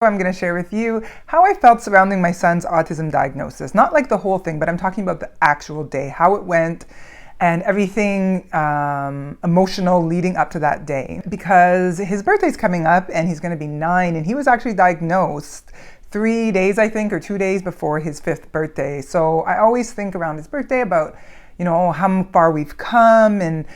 I'm going to share with you how I felt surrounding my son's autism diagnosis. Not like the whole thing, but I'm talking about the actual day, how it went, and everything emotional leading up to that day. Because his birthday's coming up and he's going to be 9, and he was actually diagnosed 3 days, I think, or 2 days before his 5th birthday. So I always think around his birthday about, how far we've come and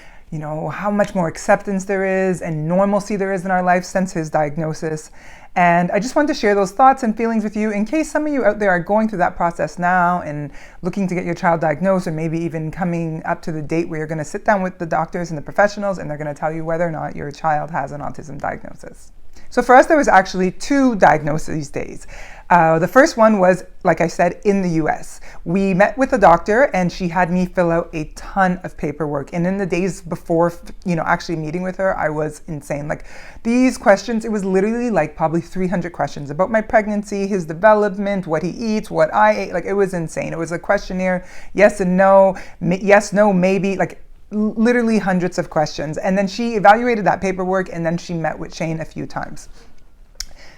how much more acceptance there is and normalcy there is in our life since his diagnosis. And I just wanted to share those thoughts and feelings with you in case some of you out there are going through that process now and looking to get your child diagnosed, or maybe even coming up to the date where you're going to sit down with the doctors and the professionals and they're going to tell you whether or not your child has an autism diagnosis. So for us, there was actually 2 diagnoses days. The first one was, like I said, in the US. We met with the doctor and she had me fill out a ton of paperwork. And in the days before, actually meeting with her, I was insane. Like these questions, it was literally like probably 300 questions about my pregnancy, his development, what he eats, what I ate. Like it was insane. It was a questionnaire, yes and no, yes, no, maybe, like literally hundreds of questions. And then she evaluated that paperwork and then she met with Shane a few times.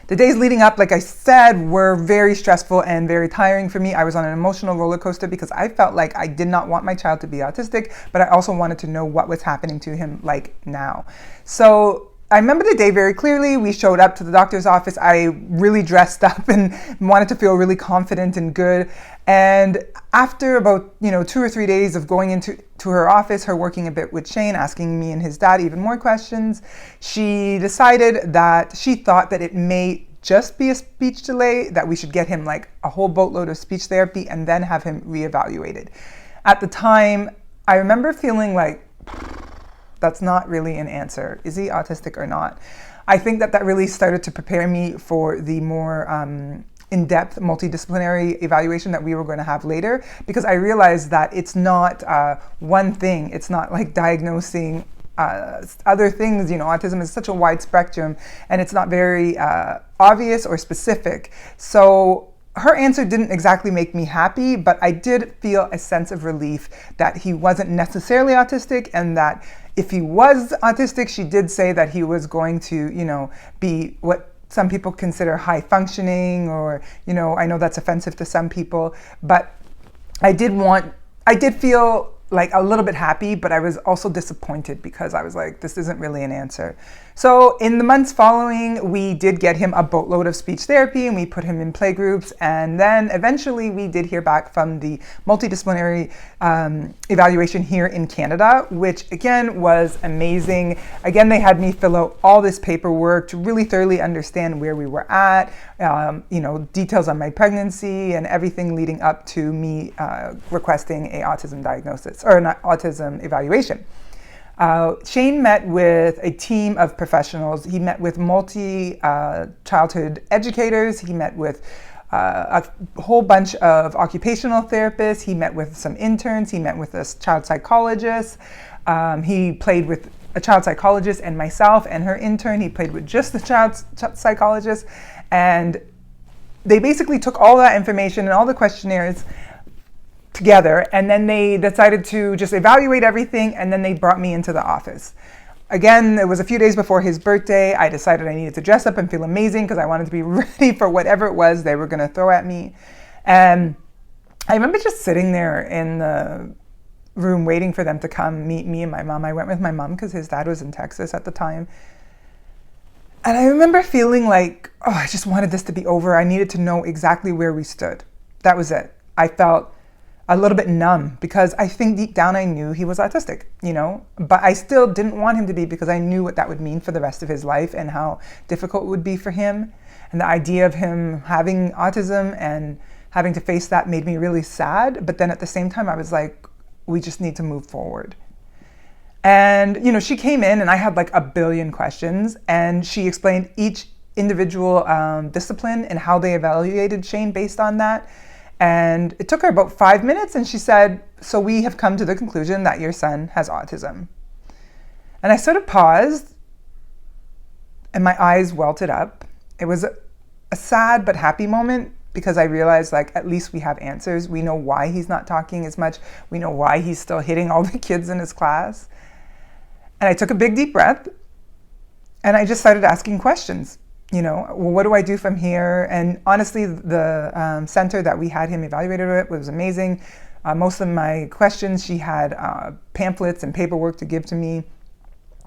The days leading up, like I said, were very stressful and very tiring for me. I was on an emotional roller coaster because I felt like I did not want my child to be autistic, but I also wanted to know what was happening to him like now. So I remember the day very clearly. We showed up to the doctor's office. I really dressed up and wanted to feel really confident and good. And after about 2 or 3 days of going into her office, her working a bit with Shane, asking me and his dad even more questions, she decided that she thought that it may just be a speech delay, that we should get him like a whole boatload of speech therapy and then have him reevaluated. At the time, I remember feeling like, that's not really an answer. Is he autistic or not? I think that really started to prepare me for the more in-depth multidisciplinary evaluation that we were going to have later, because I realized that it's not one thing. It's not like diagnosing other things. Autism is such a wide spectrum and it's not very obvious or specific. So her answer didn't exactly make me happy, but I did feel a sense of relief that he wasn't necessarily autistic, and that if he was autistic, she did say that he was going to, be what some people consider high functioning, or, I know that's offensive to some people, but I did feel like a little bit happy, but I was also disappointed because I was like, this isn't really an answer. So in the months following, we did get him a boatload of speech therapy and we put him in playgroups. And then eventually we did hear back from the multidisciplinary evaluation here in Canada, which again was amazing. Again, they had me fill out all this paperwork to really thoroughly understand where we were at, details on my pregnancy and everything leading up to me requesting a autism diagnosis or an autism evaluation. Shane met with a team of professionals. He met with childhood educators. He met with a whole bunch of occupational therapists. He met with some interns. He met with a child psychologist. He played with a child psychologist and myself and her intern. He played with just the child psychologist. And they basically took all that information and all the questionnaires together, and then they decided to just evaluate everything, and then they brought me into the office. Again, it was a few days before his birthday. I decided I needed to dress up and feel amazing because I wanted to be ready for whatever it was they were going to throw at me. And I remember just sitting there in the room waiting for them to come meet me and my mom. I went with my mom because his dad was in Texas at the time. And I remember feeling like, I just wanted this to be over. I needed to know exactly where we stood. That was it. I felt a little bit numb because I think deep down I knew he was autistic, but I still didn't want him to be, because I knew what that would mean for the rest of his life and how difficult it would be for him. And the idea of him having autism and having to face that made me really sad. But then at the same time, I was like, we just need to move forward. And, she came in and I had like a billion questions, and she explained each individual discipline and how they evaluated Shane based on that. And it took her about 5 minutes, and she said, so we have come to the conclusion that your son has autism. And I sort of paused and my eyes welted up. It was a sad but happy moment, because I realized, like, at least we have answers. We know why he's not talking as much. We know why he's still hitting all the kids in his class. And I took a big deep breath and I just started asking questions. well, what do I do from here? And honestly, the center that we had him evaluated at was amazing. Most of my questions, she had pamphlets and paperwork to give to me.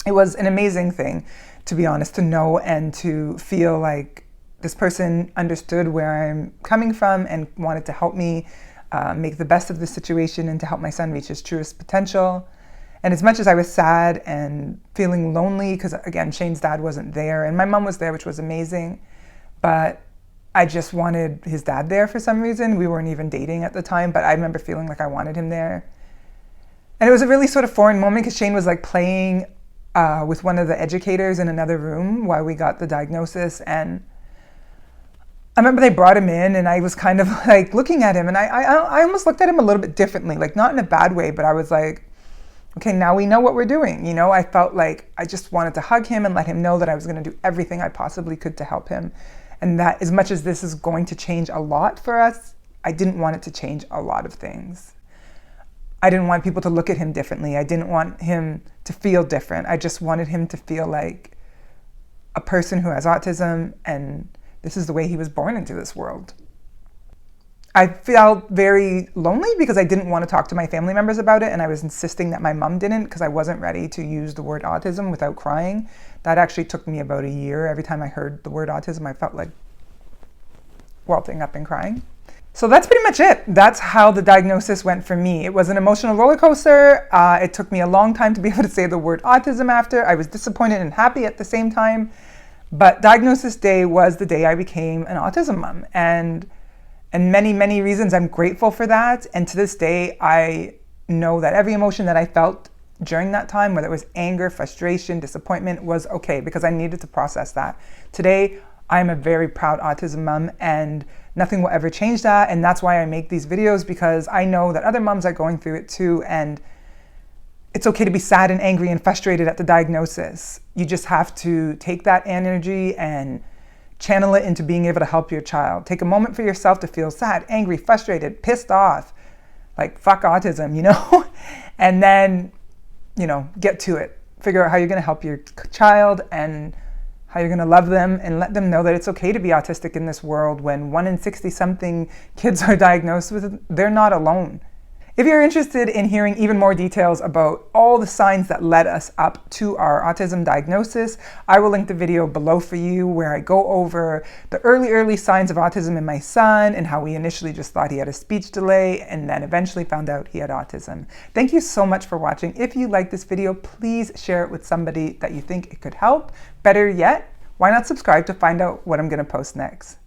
It was an amazing thing, to be honest, to know and to feel like this person understood where I'm coming from and wanted to help me make the best of the situation and to help my son reach his truest potential. And as much as I was sad and feeling lonely, because again, Shane's dad wasn't there and my mom was there, which was amazing, but I just wanted his dad there for some reason. We weren't even dating at the time, but I remember feeling like I wanted him there. And it was a really sort of foreign moment because Shane was like playing with one of the educators in another room while we got the diagnosis. And I remember they brought him in and I was kind of like looking at him and I almost looked at him a little bit differently, like not in a bad way, but I was like, okay, now we know what we're doing. I felt like I just wanted to hug him and let him know that I was going to do everything I possibly could to help him. And that as much as this is going to change a lot for us, I didn't want it to change a lot of things. I didn't want people to look at him differently. I didn't want him to feel different. I just wanted him to feel like a person who has autism and this is the way he was born into this world. I felt very lonely because I didn't want to talk to my family members about it, and I was insisting that my mom didn't because I wasn't ready to use the word autism without crying. That actually took me about a year. Every time I heard the word autism, I felt like welting up and crying. So that's pretty much it. That's how the diagnosis went for me. It was an emotional roller coaster. It took me a long time to be able to say the word autism after. I was disappointed and happy at the same time. But diagnosis day was the day I became an autism mom. And many, many reasons I'm grateful for that. And to this day, I know that every emotion that I felt during that time, whether it was anger, frustration, disappointment, was okay because I needed to process that. Today, I'm a very proud autism mom and nothing will ever change that. And that's why I make these videos, because I know that other moms are going through it too. And it's okay to be sad and angry and frustrated at the diagnosis. You just have to take that energy and channel it into being able to help your child. Take a moment for yourself to feel sad, angry, frustrated, pissed off, like fuck autism, and then, get to it. Figure out how you're going to help your child and how you're going to love them and let them know that it's okay to be autistic in this world. When 1 in 60 something kids are diagnosed with it, they're not alone. If you're interested in hearing even more details about all the signs that led us up to our autism diagnosis, I will link the video below for you where I go over the early signs of autism in my son and how we initially just thought he had a speech delay and then eventually found out he had autism. Thank you so much for watching. If you like this video, please share it with somebody that you think it could help. Better yet, why not subscribe to find out what I'm going to post next?